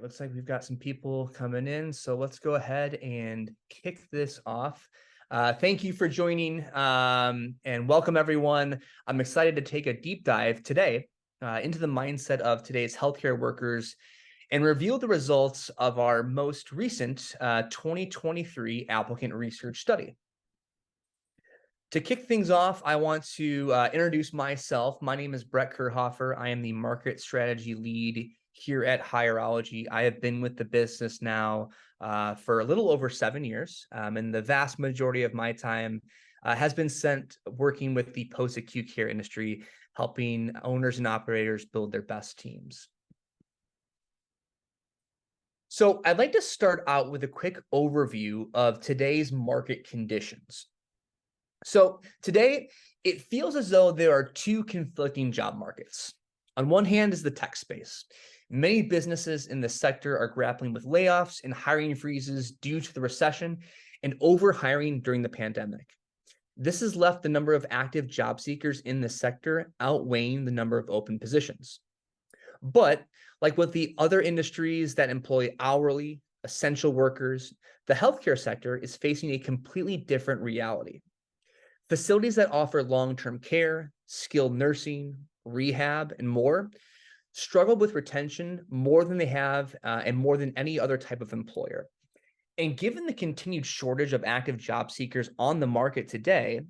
looks like we've got some people coming in, so let's go ahead and kick this off. Thank you for joining, and welcome everyone. I'm excited to take a deep dive today into the mindset of today's healthcare workers and reveal the results of our most recent 2023 applicant research study. To kick things off, I want to introduce myself. My name is Brett Kerhofer. I am the market strategy lead here at Hierology. I have been with the business now for a little over 7 years, and the vast majority of my time has been spent working with the post-acute care industry, helping owners and operators build their best teams. So I'd like to start out with a quick overview of today's market conditions. So today, it feels as though there are two conflicting job markets. On one hand is the tech space. Many businesses in the sector are grappling with layoffs and hiring freezes due to the recession and overhiring during the pandemic. This has left the number of active job seekers in the sector outweighing the number of open positions. But like with the other industries that employ hourly, essential workers, the healthcare sector is facing a completely different reality. Facilities that offer long-term care, skilled nursing, rehab, and more struggle with retention more than they have and more than any other type of employer. And given the continued shortage of active job seekers on the market today,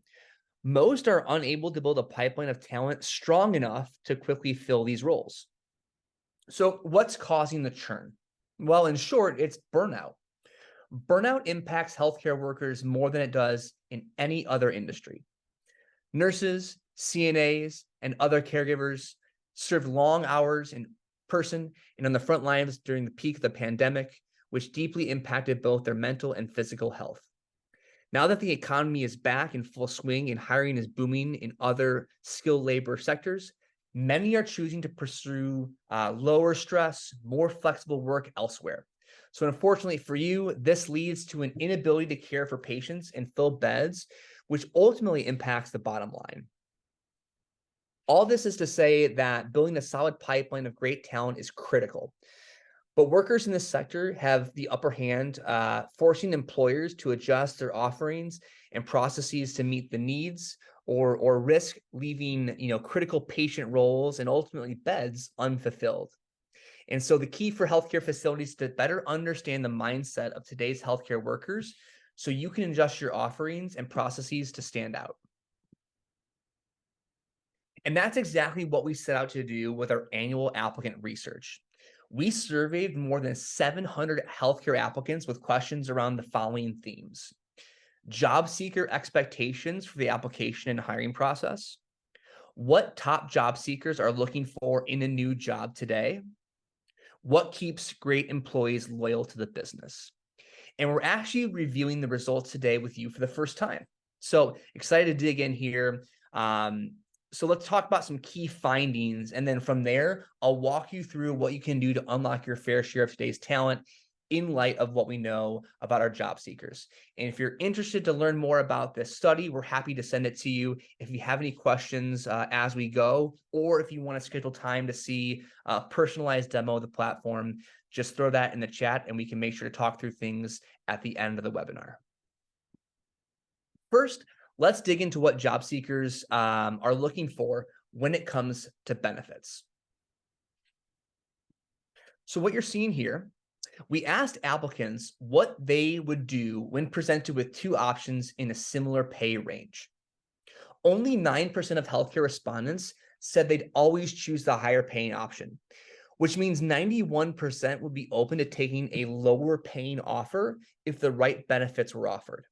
most are unable to build a pipeline of talent strong enough to quickly fill these roles. So what's causing the churn? Well, in short, it's burnout. Burnout impacts healthcare workers more than it does in any other industry. Nurses, CNAs, and other caregivers served long hours in person and on the front lines during the peak of the pandemic, which deeply impacted both their mental and physical health. Now that the economy is back in full swing and hiring is booming in other skilled labor sectors, many are choosing to pursue lower stress, more flexible work elsewhere. So unfortunately for you, this leads to an inability to care for patients and fill beds, which ultimately impacts the bottom line. All this is to say that building a solid pipeline of great talent is critical. But workers in this sector have the upper hand, forcing employers to adjust their offerings and processes to meet the needs or risk leaving critical patient roles and ultimately beds unfulfilled. And so the key for healthcare facilities is to better understand the mindset of today's healthcare workers so you can adjust your offerings and processes to stand out. And that's exactly what we set out to do with our annual applicant research. We surveyed more than 700 healthcare applicants with questions around the following themes: job seeker expectations for the application and hiring process, what top job seekers are looking for in a new job today, what keeps great employees loyal to the business. And we're actually reviewing the results today with you for the first time. So excited to dig in here. So let's talk about some key findings. And then from there, I'll walk you through what you can do to unlock your fair share of today's talent in light of what we know about our job seekers. And if you're interested to learn more about this study, we're happy to send it to you. If you have any questions as we go, or if you want to schedule time to see a personalized demo of the platform, just throw that in the chat and we can make sure to talk through things at the end of the webinar. First, let's dig into what job seekers are looking for when it comes to benefits. So what you're seeing here, we asked applicants what they would do when presented with two options in a similar pay range. Only 9% of healthcare respondents said they'd always choose the higher paying option, which means 91% would be open to taking a lower paying offer if the right benefits were offered.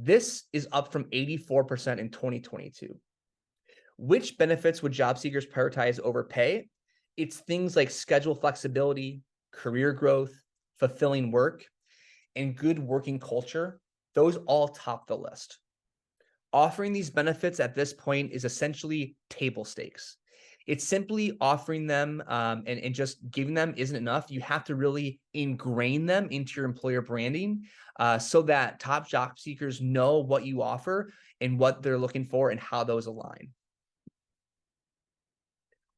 This is up from 84% in 2022. Which benefits would job seekers prioritize over pay? It's things like schedule flexibility, career growth, fulfilling work, and good working culture. Those all top the list. Offering these benefits at this point is essentially table stakes. It's simply offering them and just giving them isn't enough. You have to really ingrain them into your employer branding so that top job seekers know what you offer and what they're looking for and how those align.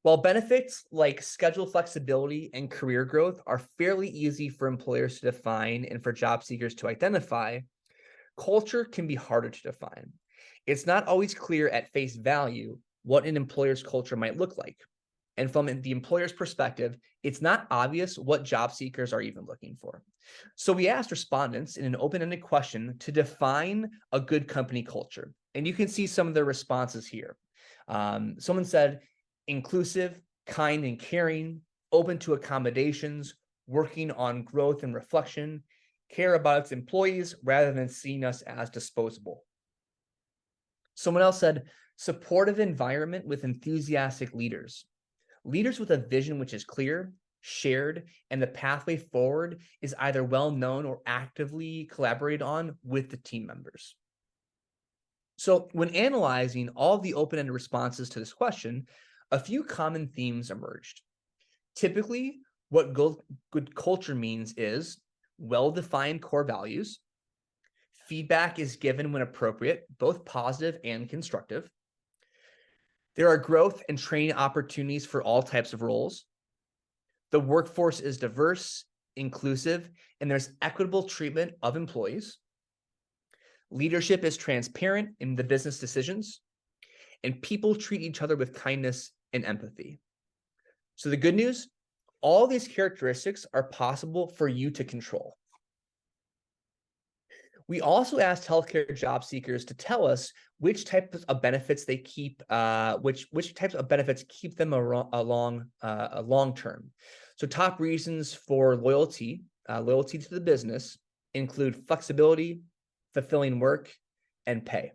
While benefits like schedule flexibility and career growth are fairly easy for employers to define and for job seekers to identify, culture can be harder to define. It's not always clear at face value what an employer's culture might look like. And from the employer's perspective, it's not obvious what job seekers are even looking for. So we asked respondents in an open-ended question to define a good company culture. And you can see some of their responses here. Someone said, inclusive, kind and caring, open to accommodations, working on growth and reflection, care about its employees rather than seeing us as disposable. Someone else said, supportive environment with enthusiastic leaders. Leaders with a vision which is clear, shared, and the pathway forward is either well known or actively collaborated on with the team members. So when analyzing all the open-ended responses to this question, a few common themes emerged. Typically, what good culture means is well-defined core values. Feedback is given when appropriate, both positive and constructive. There are growth and training opportunities for all types of roles. The workforce is diverse, inclusive, and there's equitable treatment of employees. Leadership is transparent in the business decisions, and people treat each other with kindness and empathy. So the good news, all these characteristics are possible for you to control. We also asked healthcare job seekers to tell us which types of benefits they keep, which types of benefits keep them along long term. So top reasons for loyalty to the business include flexibility, fulfilling work, and pay.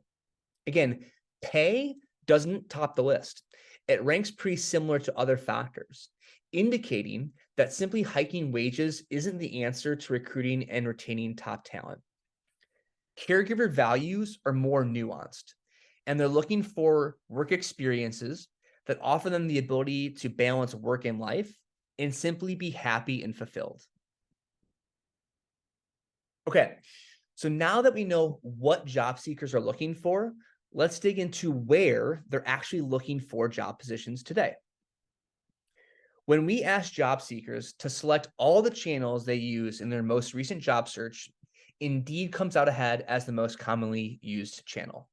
Again, pay doesn't top the list. It ranks pretty similar to other factors, indicating that simply hiking wages isn't the answer to recruiting and retaining top talent. Caregiver values are more nuanced, and they're looking for work experiences that offer them the ability to balance work and life and simply be happy and fulfilled. Okay, so now that we know what job seekers are looking for, let's dig into where they're actually looking for job positions today. When we ask job seekers to select all the channels they use in their most recent job search, Indeed comes out ahead as the most commonly used channel.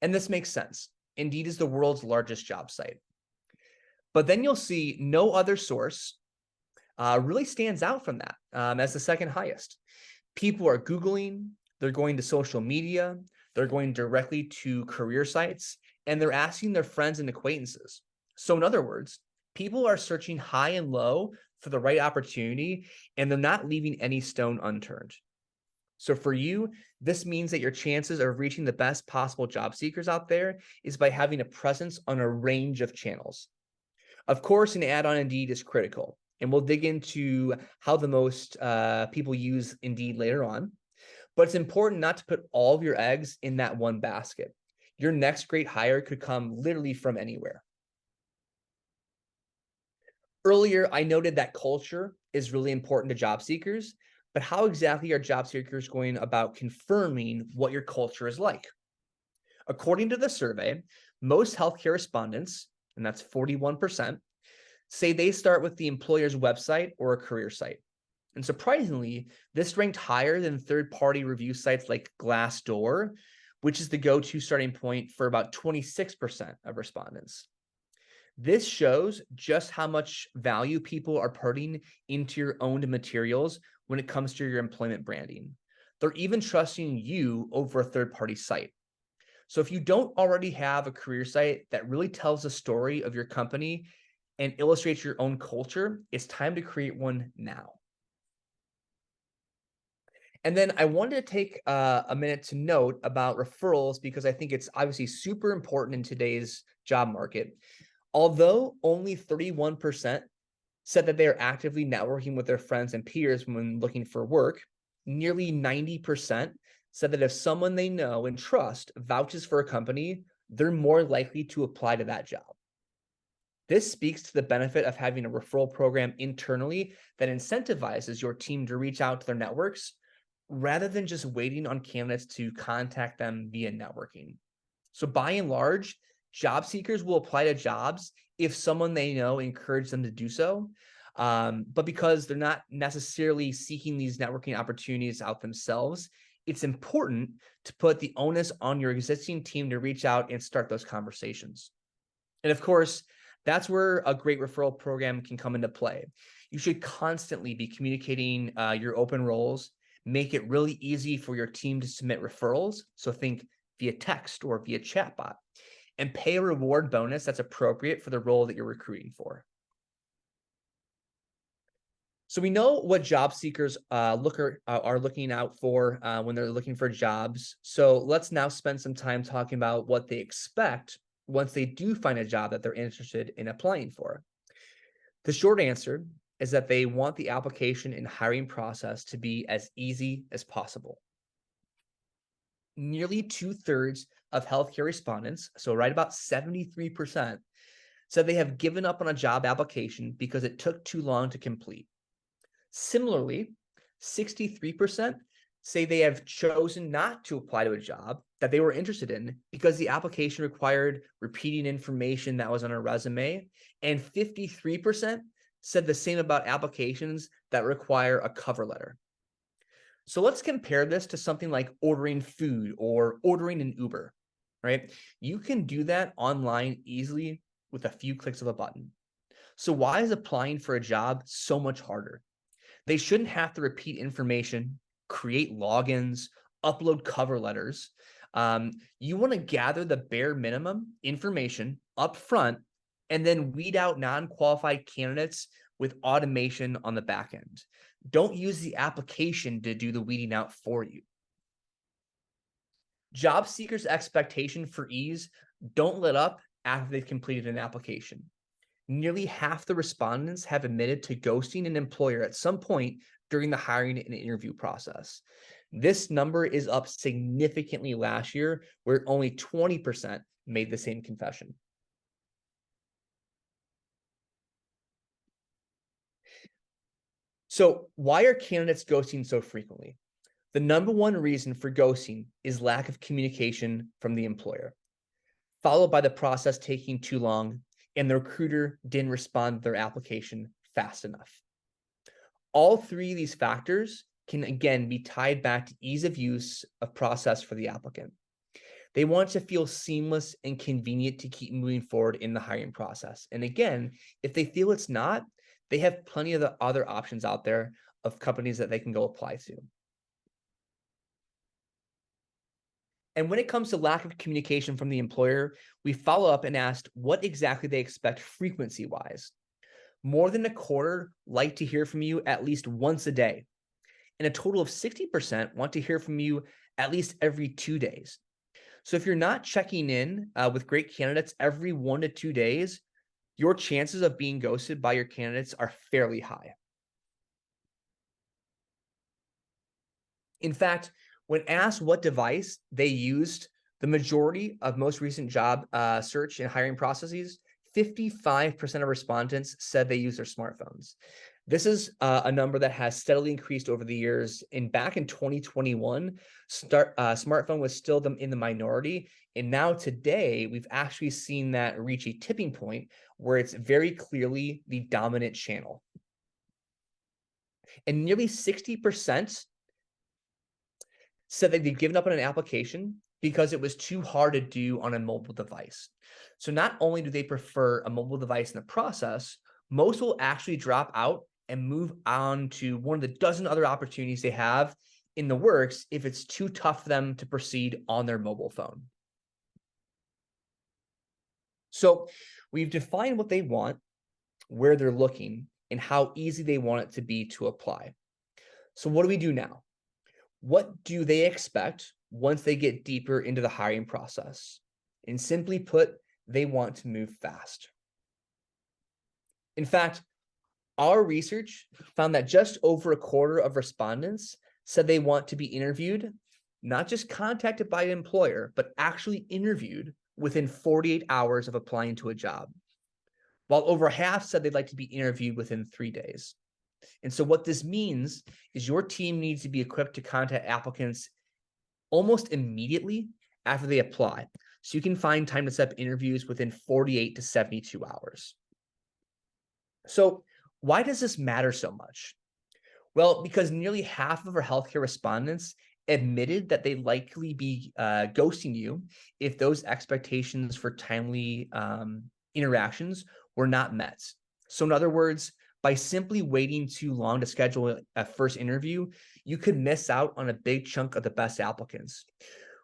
And this makes sense. Indeed is the world's largest job site. But then you'll see no other source really stands out from that as the second highest. People are Googling, they're going to social media, they're going directly to career sites, and they're asking their friends and acquaintances. So in other words, people are searching high and low for the right opportunity, and they're not leaving any stone unturned. So for you, this means that your chances of reaching the best possible job seekers out there is by having a presence on a range of channels. Of course, an ad on Indeed is critical, and we'll dig into how the most people use Indeed later on. But it's important not to put all of your eggs in that one basket. Your next great hire could come literally from anywhere. Earlier, I noted that culture is really important to job seekers, but how exactly are job seekers going about confirming what your culture is like? According to the survey, most healthcare respondents, and that's 41%, say they start with the employer's website or a career site. And surprisingly, this ranked higher than third-party review sites like Glassdoor, which is the go-to starting point for about 26% of respondents. This shows just how much value people are putting into your owned materials when it comes to your employment branding. They're even trusting you over a third-party site. So if you don't already have a career site that really tells the story of your company and illustrates your own culture, it's time to create one now. And then I wanted to take a minute to note about referrals because I think it's obviously super important in today's job market. Although only 31% said that they are actively networking with their friends and peers when looking for work, nearly 90% said that if someone they know and trust vouches for a company, they're more likely to apply to that job. This speaks to the benefit of having a referral program internally that incentivizes your team to reach out to their networks rather than just waiting on candidates to contact them via networking. So by and large, Job seekers will apply to jobs if someone they know encouraged them to do so. But because they're not necessarily seeking these networking opportunities out themselves, it's important to put the onus on your existing team to reach out and start those conversations. And of course, that's where a great referral program can come into play. You should constantly be communicating your open roles, make it really easy for your team to submit referrals. So think via text or via chatbot, and pay a reward bonus that's appropriate for the role that you're recruiting for. So we know what job seekers are looking out for when they're looking for jobs. So let's now spend some time talking about what they expect once they do find a job that they're interested in applying for. The short answer is that they want the application and hiring process to be as easy as possible. Nearly 2/3 of healthcare respondents, so right about 73%, said they have given up on a job application because it took too long to complete. Similarly, 63% say they have chosen not to apply to a job that they were interested in because the application required repeating information that was on a resume, and 53% said the same about applications that require a cover letter. So let's compare this to something like ordering food or ordering an Uber, right? You can do that online easily with a few clicks of a button. So why is applying for a job so much harder? They shouldn't have to repeat information, create logins, upload cover letters. You want to gather the bare minimum information up front and then weed out non-qualified candidates with automation on the back end. Don't use the application to do the weeding out for you. Job seekers' expectation for ease don't let up after they've completed an application. Nearly half the respondents have admitted to ghosting an employer at some point during the hiring and interview process. This number is up significantly last year, where only 20% made the same confession. So why are candidates ghosting so frequently? The number one reason for ghosting is lack of communication from the employer, followed by the process taking too long and the recruiter didn't respond to their application fast enough. All three of these factors can again be tied back to ease of use of process for the applicant. They want to feel seamless and convenient to keep moving forward in the hiring process. And again, if they feel it's not, they have plenty of the other options out there of companies that they can go apply to. And when it comes to lack of communication from the employer, we follow up and asked what exactly they expect frequency-wise. More than a quarter like to hear from you at least once a day, and a total of 60% want to hear from you at least every 2 days. So if you're not checking in with great candidates every 1 to 2 days, your chances of being ghosted by your candidates are fairly high. In fact, when asked what device they used, the majority of most recent job search and hiring processes, 55% of respondents said they use their smartphones. This is a number that has steadily increased over the years. And back in 2021, smartphone was still in the minority. And now today, we've actually seen that reach a tipping point where it's very clearly the dominant channel. And nearly 60% said that they've given up on an application because it was too hard to do on a mobile device. So not only do they prefer a mobile device in the process, most will actually drop out and move on to one of the dozen other opportunities they have in the works if it's too tough for them to proceed on their mobile phone. So we've defined what they want, where they're looking, and how easy they want it to be to apply. So what do we do now? What do they expect once they get deeper into the hiring process? And simply put, they want to move fast. In fact, our research found that just over a quarter of respondents said they want to be interviewed, not just contacted by an employer, but actually interviewed within 48 hours of applying to a job, while over half said they'd like to be interviewed within 3 days. And so what this means is your team needs to be equipped to contact applicants almost immediately after they apply. so you can find time to set up interviews within 48 to 72 hours. So why does this matter so much? Well, because nearly half of our healthcare respondents admitted that they'd likely be ghosting you if those expectations for timely interactions were not met. So in other words, by simply waiting too long to schedule a first interview, you could miss out on a big chunk of the best applicants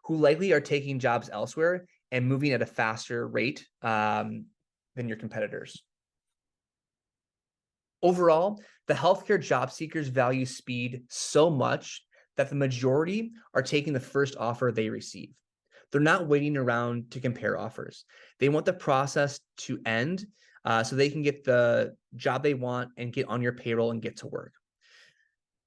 who likely are taking jobs elsewhere and moving at a faster rate than your competitors. Overall, the healthcare job seekers value speed so much that the majority are taking the first offer they receive. They're not waiting around to compare offers. They want the process to end so they can get the job they want and get on your payroll and get to work.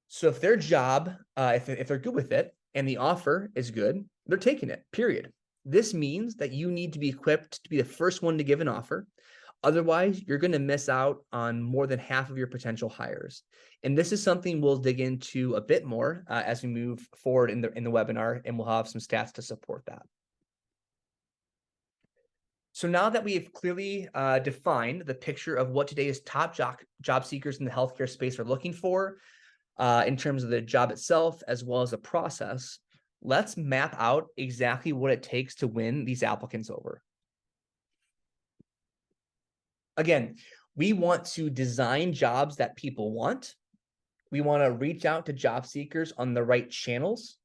So if their job, if they're good with it and the offer is good, they're taking it, period. This means that you need to be equipped to be the first one to give an offer. Otherwise, you're going to miss out on more than half of your potential hires. And this is something we'll dig into a bit more as we move forward in the webinar, and we'll have some stats to support that. So now that we have clearly defined the picture of what today's top job seekers in the healthcare space are looking for in terms of the job itself, as well as the process, let's map out exactly what it takes to win these applicants over. Again, we want to design jobs that people want. We want to reach out to job seekers on the right channels.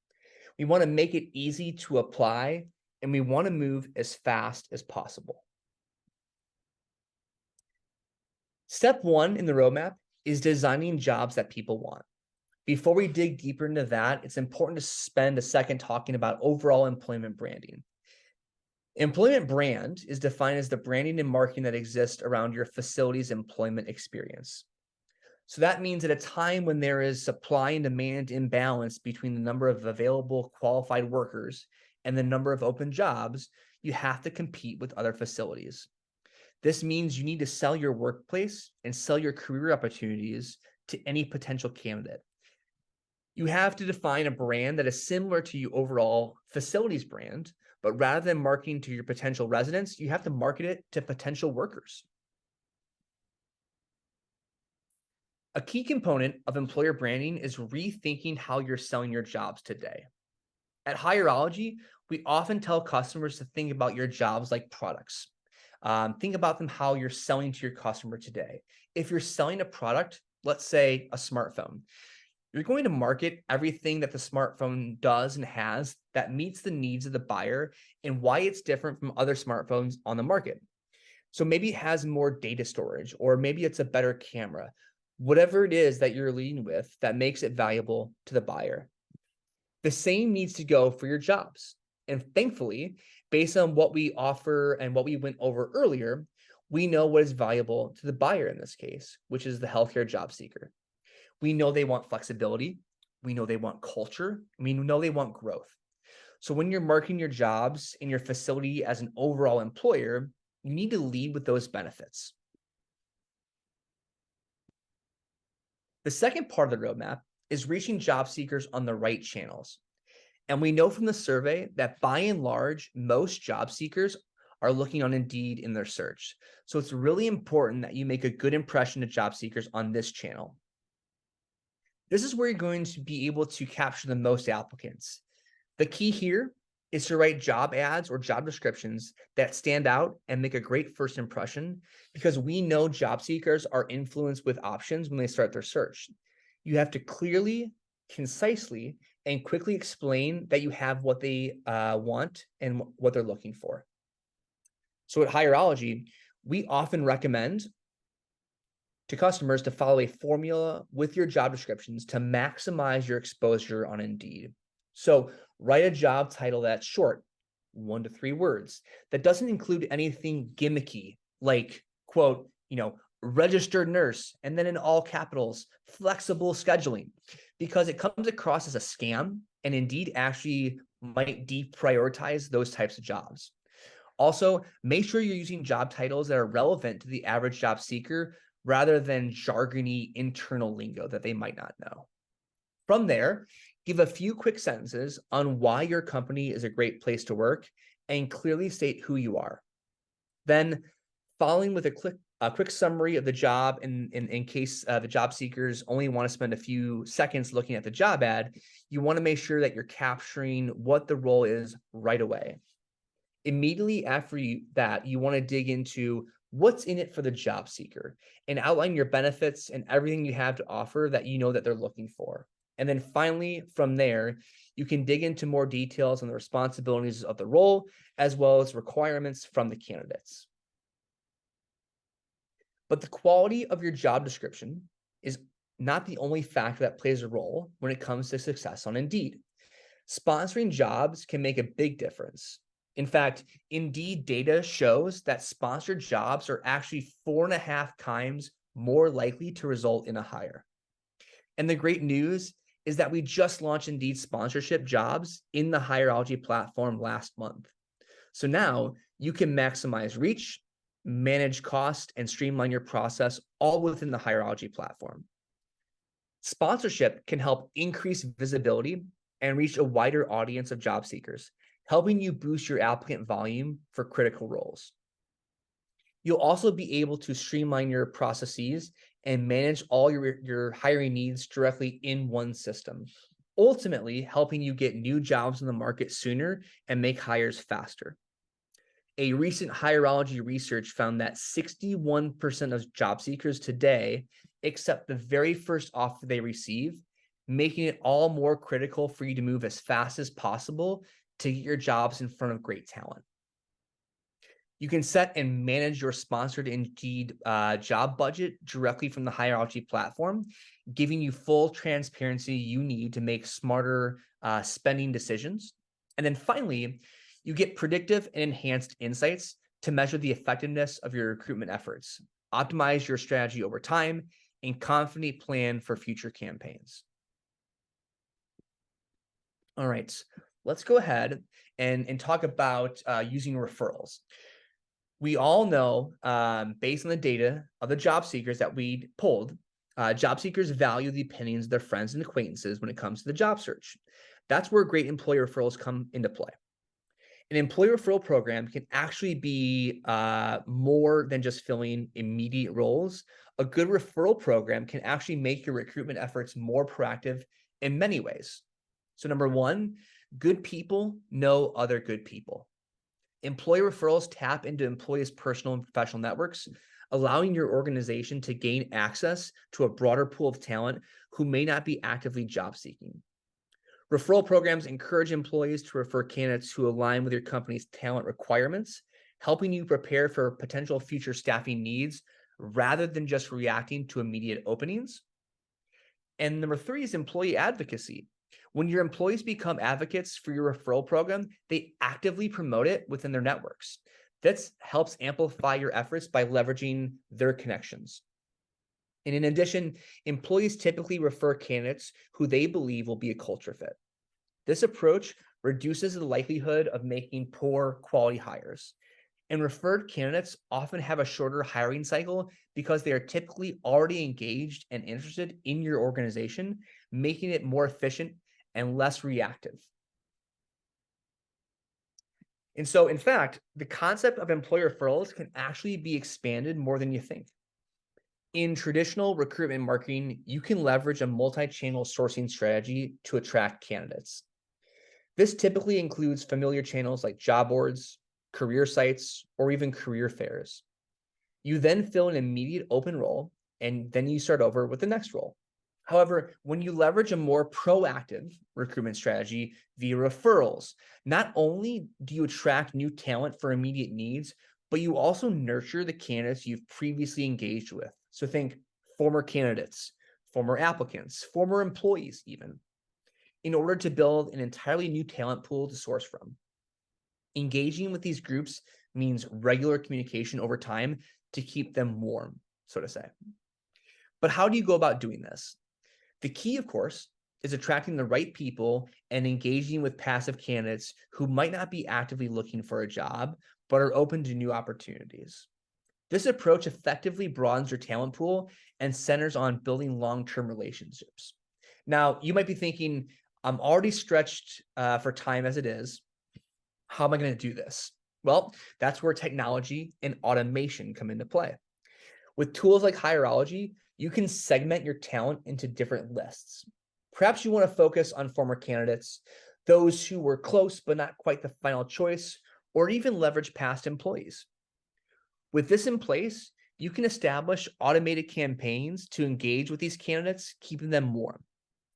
We want to make it easy to apply, and we want to move as fast as possible. Step one in the roadmap is designing jobs that people want. Before we dig deeper into that, it's important to spend a second talking about overall employment branding. Employment brand is defined as the branding and marketing that exists around your facility's employment experience. So that means at a time when there is supply and demand imbalance between the number of available qualified workers and the number of open jobs, you have to compete with other facilities. This means you need to sell your workplace and sell your career opportunities to any potential candidate. You have to define a brand that is similar to your overall facilities brand, but rather than marketing to your potential residents, you have to market it to potential workers. A key component of employer branding is rethinking how you're selling your jobs today. At Hireology, we often tell customers to think about your jobs like products. Think about them how you're selling to your customer today. If you're selling a product, let's say a smartphone, you're going to market everything that the smartphone does and has that meets the needs of the buyer and why it's different from other smartphones on the market. So maybe it has more data storage, or maybe it's a better camera, whatever it is that you're leading with that makes it valuable to the buyer. The same needs to go for your jobs. And thankfully, based on what we offer and what we went over earlier, we know what is valuable to the buyer in this case, which is the healthcare job seeker. We know they want flexibility. We know they want culture. We know they want growth. So when you're marketing your jobs in your facility as an overall employer, you need to lead with those benefits. The second part of the roadmap is reaching job seekers on the right channels. And we know from the survey that by and large, most job seekers are looking on Indeed in their search. So it's really important that you make a good impression to job seekers on this channel. This is where you're going to be able to capture the most applicants. The key here is to write job ads or job descriptions that stand out and make a great first impression, because we know job seekers are influenced with options when they start their search. You have to clearly, concisely, and quickly explain that you have what they want and what they're looking for. So at Hireology, we often recommend to customers to follow a formula with your job descriptions to maximize your exposure on Indeed. So write a job title that's short, 1 to 3 words, that doesn't include anything gimmicky like, quote, registered nurse, and then in all capitals, flexible scheduling, because it comes across as a scam, and Indeed actually might deprioritize those types of jobs. Also, make sure you're using job titles that are relevant to the average job seeker rather than jargony internal lingo that they might not know. From there, give a few quick sentences on why your company is a great place to work and clearly state who you are. Then, following with a quick summary of the job in case the job seekers only want to spend a few seconds looking at the job ad, you want to make sure that you're capturing what the role is right away. Immediately after that, you want to dig into what's in it for the job seeker and outline your benefits and everything you have to offer that you know that they're looking for. And then finally, from there, you can dig into more details on the responsibilities of the role, as well as requirements from the candidates. But the quality of your job description is not the only factor that plays a role when it comes to success on Indeed. Sponsoring jobs can make a big difference. In fact, Indeed data shows that sponsored jobs are actually 4.5 times more likely to result in a hire. And the great news is that we just launched Indeed sponsorship jobs in the Hireology platform last month. So now you can maximize reach, manage cost, and streamline your process all within the Hireology platform. Sponsorship can help increase visibility and reach a wider audience of job seekers, helping you boost your applicant volume for critical roles. You'll also be able to streamline your processes and manage all your hiring needs directly in one system, ultimately helping you get new jobs in the market sooner and make hires faster. A recent Hireology research found that 61% of job seekers today accept the very first offer they receive, making it all more critical for you to move as fast as possible to get your jobs in front of great talent. You can set and manage your sponsored Indeed job budget directly from the Hireology platform, giving you full transparency you need to make smarter spending decisions. And then finally, you get predictive and enhanced insights to measure the effectiveness of your recruitment efforts, optimize your strategy over time, and confidently plan for future campaigns. All right, let's go ahead and talk about using referrals. We all know, based on the data of the job seekers that we pulled, job seekers value the opinions of their friends and acquaintances when it comes to the job search. That's where great employee referrals come into play. An employee referral program can actually be more than just filling immediate roles. A good referral program can actually make your recruitment efforts more proactive in many ways. So number one, good people know other good people. Employee referrals tap into employees' personal and professional networks, allowing your organization to gain access to a broader pool of talent who may not be actively job seeking. Referral programs encourage employees to refer candidates who align with your company's talent requirements, helping you prepare for potential future staffing needs rather than just reacting to immediate openings. And number three is employee advocacy. When your employees become advocates for your referral program, they actively promote it within their networks. This helps amplify your efforts by leveraging their connections. And in addition, employees typically refer candidates who they believe will be a culture fit. This approach reduces the likelihood of making poor quality hires. And referred candidates often have a shorter hiring cycle because they are typically already engaged and interested in your organization, making it more efficient and less reactive. And so, in fact, the concept of employer referrals can actually be expanded more than you think. In traditional recruitment marketing, you can leverage a multi-channel sourcing strategy to attract candidates. This typically includes familiar channels like job boards, career sites, or even career fairs. You then fill an immediate open role, and then you start over with the next role. However, when you leverage a more proactive recruitment strategy via referrals, not only do you attract new talent for immediate needs, but you also nurture the candidates you've previously engaged with. So think former candidates, former applicants, former employees even, in order to build an entirely new talent pool to source from. Engaging with these groups means regular communication over time to keep them warm, so to say. But how do you go about doing this? The key, of course, is attracting the right people and engaging with passive candidates who might not be actively looking for a job, but are open to new opportunities. This approach effectively broadens your talent pool and centers on building long-term relationships. Now, you might be thinking, I'm already stretched for time as it is. How am I going to do this? Well, that's where technology and automation come into play. With tools like Hierology, you can segment your talent into different lists. Perhaps you want to focus on former candidates, those who were close but not quite the final choice, or even leverage past employees. With this in place, you can establish automated campaigns to engage with these candidates, keeping them warm.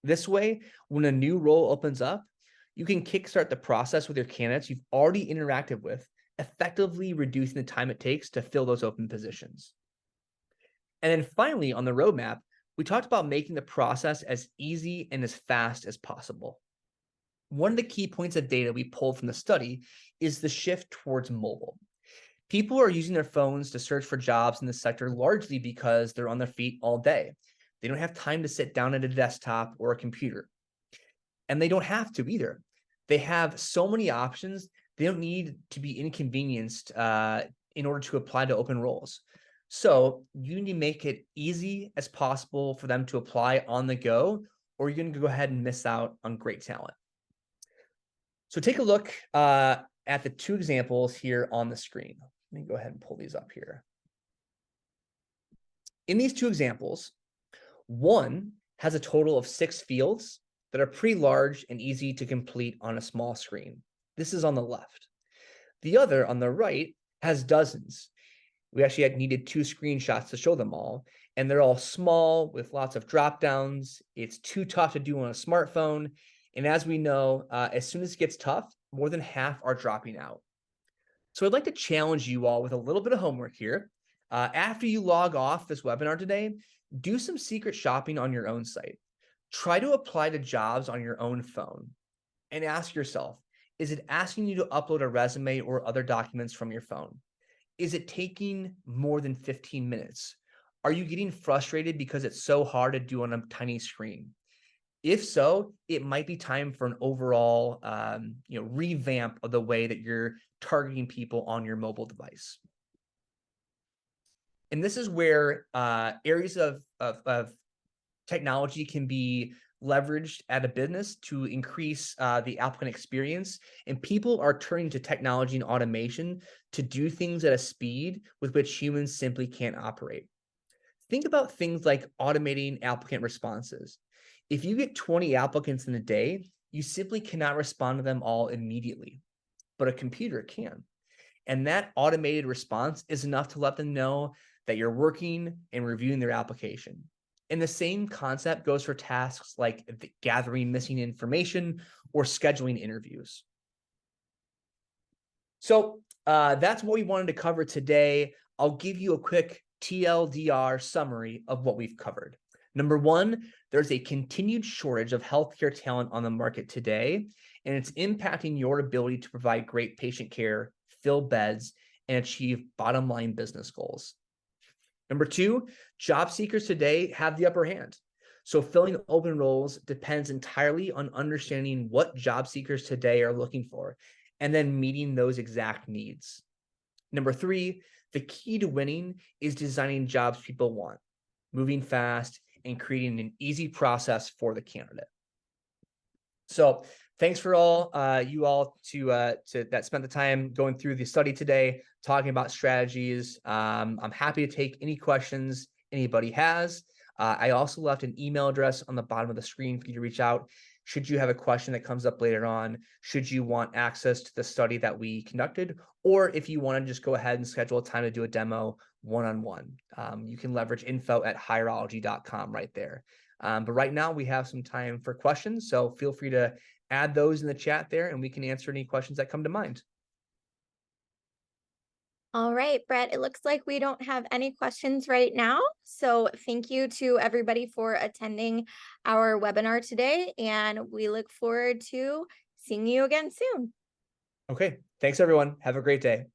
This way, when a new role opens up, you can kickstart the process with your candidates you've already interacted with, effectively reducing the time it takes to fill those open positions. And then finally, on the roadmap, we talked about making the process as easy and as fast as possible. One of the key points of data we pulled from the study is the shift towards mobile. People are using their phones to search for jobs in this sector largely because they're on their feet all day. They don't have time to sit down at a desktop or a computer. And they don't have to either. They have so many options, they don't need to be inconvenienced in order to apply to open roles. So you need to make it easy as possible for them to apply on the go, or you're going to go ahead and miss out on great talent. So take a look at the two examples here on the screen. Let me go ahead and pull these up here. In these two examples, one has a total of 6 fields that are pretty large and easy to complete on a small screen. This is on the left. The other on the right has dozens. We actually had needed 2 screenshots to show them all, and they're all small with lots of drop downs. It's too tough to do on a smartphone. And as we know, as soon as it gets tough, more than half are dropping out. So I'd like to challenge you all with a little bit of homework here. After you log off this webinar today, do some secret shopping on your own site. Try to apply to jobs on your own phone and ask yourself, is it asking you to upload a resume or other documents from your phone? Is it taking more than 15 minutes? Are you getting frustrated because it's so hard to do on a tiny screen? If so, it might be time for an overall revamp of the way that you're targeting people on your mobile device. And this is where areas of technology can be leveraged at a business to increase the applicant experience. And people are turning to technology and automation to do things at a speed with which humans simply can't operate. Think about things like automating applicant responses. If you get 20 applicants in a day, you simply cannot respond to them all immediately, but a computer can. And that automated response is enough to let them know that you're working and reviewing their application. And the same concept goes for tasks like gathering missing information or scheduling interviews. So that's what we wanted to cover today. I'll give you a quick TLDR summary of what we've covered. Number one, there's a continued shortage of healthcare talent on the market today, and it's impacting your ability to provide great patient care, fill beds, and achieve bottom line business goals. Number two, job seekers today have the upper hand. So filling open roles depends entirely on understanding what job seekers today are looking for, and then meeting those exact needs. Number three, the key to winning is designing jobs people want, moving fast, and creating an easy process for the candidate. So thanks for you all that spent the time going through the study today, talking about strategies. I'm happy to take any questions anybody has. I also left an email address on the bottom of the screen for you to reach out should you have a question that comes up later on, should you want access to the study that we conducted, or if you want to just go ahead and schedule a time to do a demo one-on-one. You can leverage info@hierology.com right there. But right now we have some time for questions, so feel free to add those in the chat there and we can answer any questions that come to mind. All right, Brett, it looks like we don't have any questions right now. So thank you to everybody for attending our webinar today, and we look forward to seeing you again soon. Okay, thanks everyone. Have a great day.